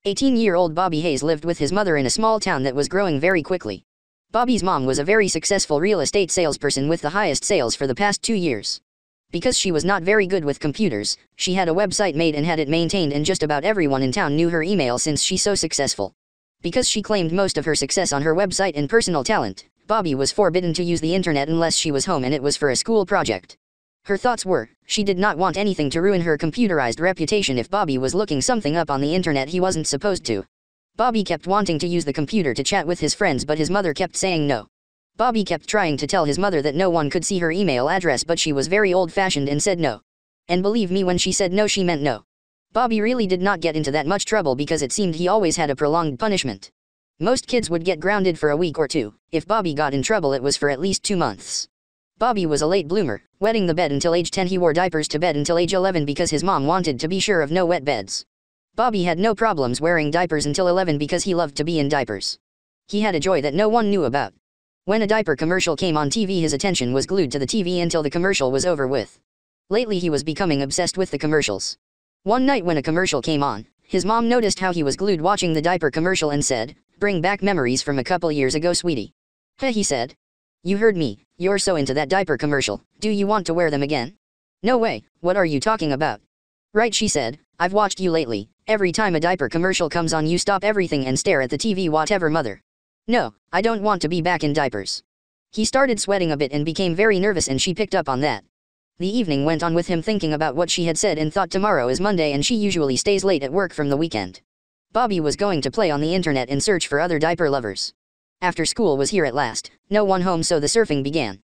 18-year-old Bobby Hayes lived with his mother in a small town that was growing very quickly. Bobby's mom was a very successful real estate salesperson with the highest sales for the past 2 years. Because she was not very good with computers, she had a website made and had it maintained, and just about everyone in town knew her email since she's so successful. Because she claimed most of her success on her website and personal talent, Bobby was forbidden to use the internet unless she was home and it was for a school project. Her thoughts were, she did not want anything to ruin her computerized reputation if Bobby was looking something up on the internet he wasn't supposed to. Bobby kept wanting to use the computer to chat with his friends, but his mother kept saying no. Bobby kept trying to tell his mother that no one could see her email address, but she was very old-fashioned and said no. And believe me, when she said no, she meant no. Bobby really did not get into that much trouble because it seemed he always had a prolonged punishment. Most kids would get grounded for a week or two. If Bobby got in trouble, it was for at least 2 months. Bobby was a late bloomer, wetting the bed until age 10. He wore diapers to bed until age 11 because his mom wanted to be sure of no wet beds. Bobby had no problems wearing diapers until 11 because he loved to be in diapers. He had a joy that no one knew about. When a diaper commercial came on TV, his attention was glued to the TV until the commercial was over with. Lately he was becoming obsessed with the commercials. One night when a commercial came on, his mom noticed how he was glued watching the diaper commercial and said, "Bring back memories from a couple years ago, sweetie." "Hey," he said. "You heard me, you're so into that diaper commercial, do you want to wear them again?" "No way, what are you talking about?" "Right," she said, "I've watched you lately, every time a diaper commercial comes on you stop everything and stare at the TV, whatever, mother." "No, I don't want to be back in diapers." He started sweating a bit and became very nervous, and she picked up on that. The evening went on with him thinking about what she had said and thought tomorrow is Monday and she usually stays late at work from the weekend. Bobby was going to play on the internet and search for other diaper lovers. After school was here at last, no one home, so the surfing began.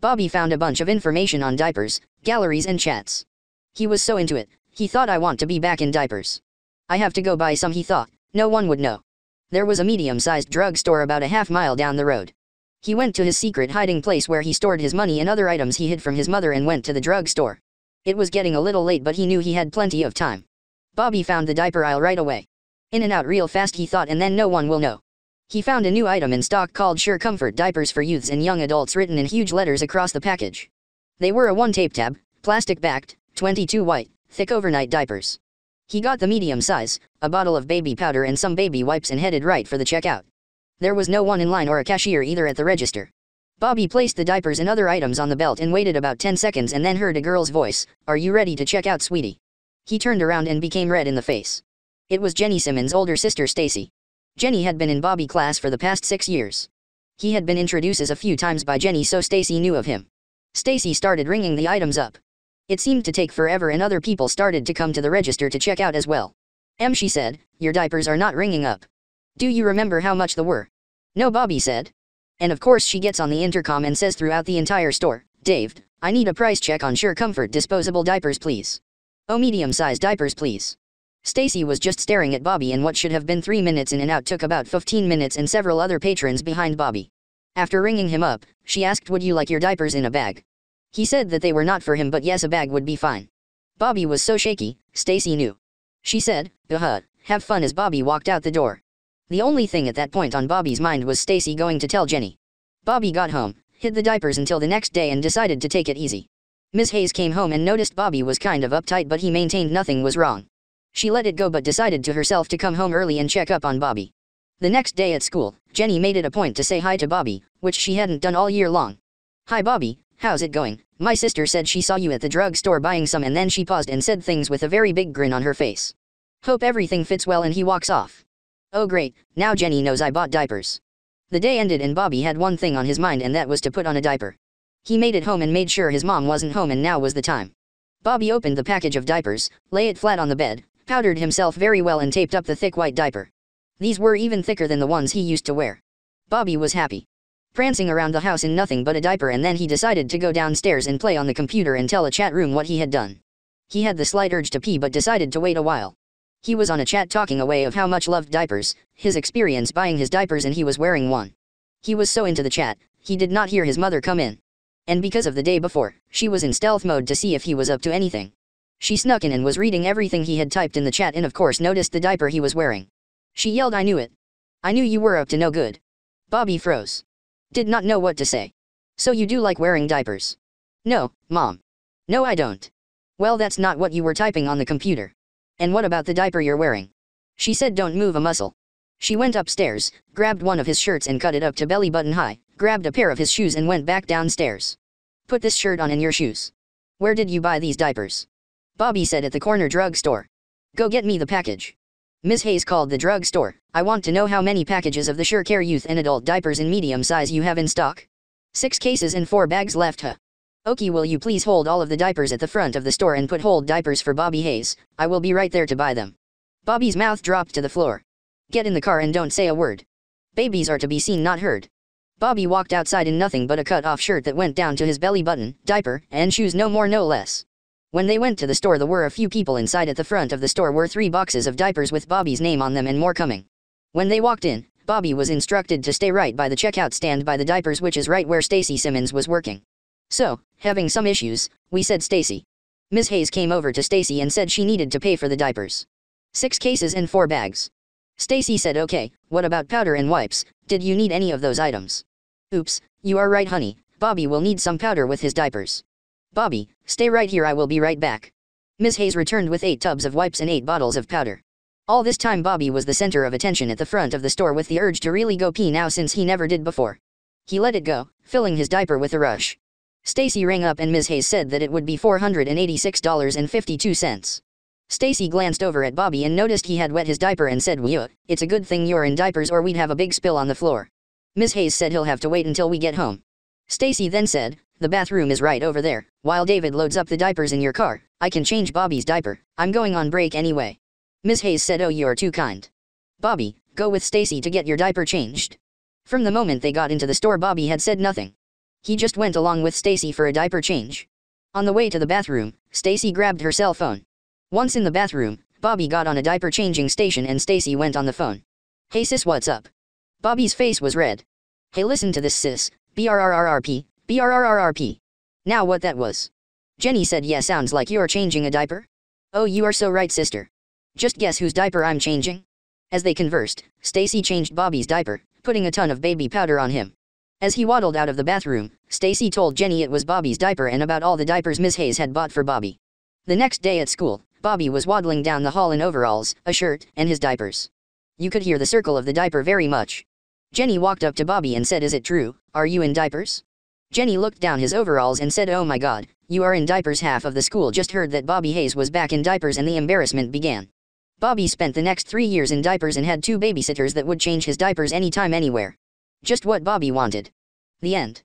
Bobby found a bunch of information on diapers, galleries and chats. He was so into it, he thought, "I want to be back in diapers. I have to go buy some," he thought, "no one would know." There was a medium-sized drugstore about a half-mile down the road. He went to his secret hiding place where he stored his money and other items he hid from his mother and went to the drugstore. It was getting a little late, but he knew he had plenty of time. Bobby found the diaper aisle right away. In and out real fast, he thought, and then no one will know. He found a new item in stock called Sure Comfort diapers for youths and young adults, written in huge letters across the package. They were a 1-tape tab, plastic-backed, 22 white, thick overnight diapers. He got the medium size, a bottle of baby powder and some baby wipes, and headed right for the checkout. There was no one in line or a cashier either at the register. Bobby placed the diapers and other items on the belt and waited about 10 seconds and then heard a girl's voice, "Are you ready to check out, sweetie?" He turned around and became red in the face. It was Jenny Simmons' older sister, Stacy. Jenny had been in Bobby class for the past 6 years. He had been introduced a few times by Jenny, so Stacy knew of him. Stacy started ringing the items up. It seemed to take forever and other people started to come to the register to check out as well. She said, "Your diapers are not ringing up. Do you remember how much they were?" "No," Bobby said. And of course she gets on the intercom and says throughout the entire store, "Dave, I need a price check on Sure Comfort disposable diapers, please. Oh, medium-sized diapers, please." Stacy was just staring at Bobby, and what should have been 3 minutes in and out took about 15 minutes, and several other patrons behind Bobby. After ringing him up, she asked, "Would you like your diapers in a bag?" He said that they were not for him, but yes, a bag would be fine. Bobby was so shaky, Stacy knew. She said, "Have fun," as Bobby walked out the door. The only thing at that point on Bobby's mind was Stacy going to tell Jenny. Bobby got home, hid the diapers until the next day, and decided to take it easy. Ms. Hayes came home and noticed Bobby was kind of uptight, but he maintained nothing was wrong. She let it go but decided to herself to come home early and check up on Bobby. The next day at school, Jenny made it a point to say hi to Bobby, which she hadn't done all year long. "Hi Bobby, how's it going? My sister said she saw you at the drugstore buying some," and then she paused and said things with a very big grin on her face. "Hope everything fits well," and he walks off. Oh great, now Jenny knows I bought diapers. The day ended and Bobby had one thing on his mind, and that was to put on a diaper. He made it home and made sure his mom wasn't home, and now was the time. Bobby opened the package of diapers, lay it flat on the bed, powdered himself very well and taped up the thick white diaper. These were even thicker than the ones he used to wear. Bobby was happy. Prancing around the house in nothing but a diaper, and then he decided to go downstairs and play on the computer and tell a chat room what he had done. He had the slight urge to pee but decided to wait a while. He was on a chat talking away of how much loved diapers, his experience buying his diapers, and he was wearing one. He was so into the chat, he did not hear his mother come in. And because of the day before, she was in stealth mode to see if he was up to anything. She snuck in and was reading everything he had typed in the chat, and of course noticed the diaper he was wearing. She yelled, "I knew it. I knew you were up to no good." Bobby froze. Did not know what to say. "So you do like wearing diapers?" "No, Mom. No, I don't." "Well, that's not what you were typing on the computer. And what about the diaper you're wearing?" She said don't move a muscle. She went upstairs, grabbed one of his shirts and cut it up to belly button high, grabbed a pair of his shoes and went back downstairs. Put this shirt on and your shoes. Where did you buy these diapers? Bobby said at the corner drugstore. Go get me the package. Ms. Hayes called the drugstore. I want to know how many packages of the Sure Care youth and adult diapers in medium size you have in stock. 6 cases and 4 bags left, huh? Okie, will you please hold all of the diapers at the front of the store and put hold diapers for Bobby Hayes? I will be right there to buy them. Bobby's mouth dropped to the floor. Get in the car and don't say a word. Babies are to be seen, not heard. Bobby walked outside in nothing but a cut-off shirt that went down to his belly button, diaper, and shoes, no more no less. When they went to the store, there were a few people inside. At the front of the store were 3 boxes of diapers with Bobby's name on them and more coming. When they walked in, Bobby was instructed to stay right by the checkout stand by the diapers, which is right where Stacy Simmons was working. So, having some issues, we said Stacy. Ms. Hayes came over to Stacy and said she needed to pay for the diapers. 6 cases and 4 bags. Stacy said okay, what about powder and wipes? Did you need any of those items? Oops, you are right honey, Bobby will need some powder with his diapers. Bobby, stay right here, I will be right back. Ms. Hayes returned with 8 tubs of wipes and 8 bottles of powder. All this time Bobby was the center of attention at the front of the store with the urge to really go pee now since he never did before. He let it go, filling his diaper with a rush. Stacy rang up and Ms. Hayes said that it would be $486.52. Stacy glanced over at Bobby and noticed he had wet his diaper and said, "Well, it's a good thing you're in diapers or we'd have a big spill on the floor." Ms. Hayes said he'll have to wait until we get home. Stacy then said, "The bathroom is right over there. While David loads up the diapers in your car, I can change Bobby's diaper. I'm going on break anyway." Ms. Hayes said, "Oh, you're too kind. Bobby, go with Stacy to get your diaper changed." From the moment they got into the store, Bobby had said nothing. He just went along with Stacy for a diaper change. On the way to the bathroom, Stacy grabbed her cell phone. Once in the bathroom, Bobby got on a diaper changing station and Stacy went on the phone. "Hey sis, what's up?" Bobby's face was red. "Hey, listen to this sis, BRRRRP, BRRRRP. Now what that was?" Jenny said, "Yeah, sounds like you're changing a diaper." "Oh, you are so right, sister. Just guess whose diaper I'm changing?" As they conversed, Stacy changed Bobby's diaper, putting a ton of baby powder on him. As he waddled out of the bathroom, Stacy told Jenny it was Bobby's diaper and about all the diapers Miss Hayes had bought for Bobby. The next day at school, Bobby was waddling down the hall in overalls, a shirt, and his diapers. You could hear the circle of the diaper very much. Jenny walked up to Bobby and said, "Is it true, are you in diapers?" Jenny looked down his overalls and said, "Oh my God, you are in diapers." Half of the school just heard that Bobby Hayes was back in diapers and the embarrassment began. Bobby spent the next 3 years in diapers and had 2 babysitters that would change his diapers anytime, anywhere. Just what Bobby wanted. The end.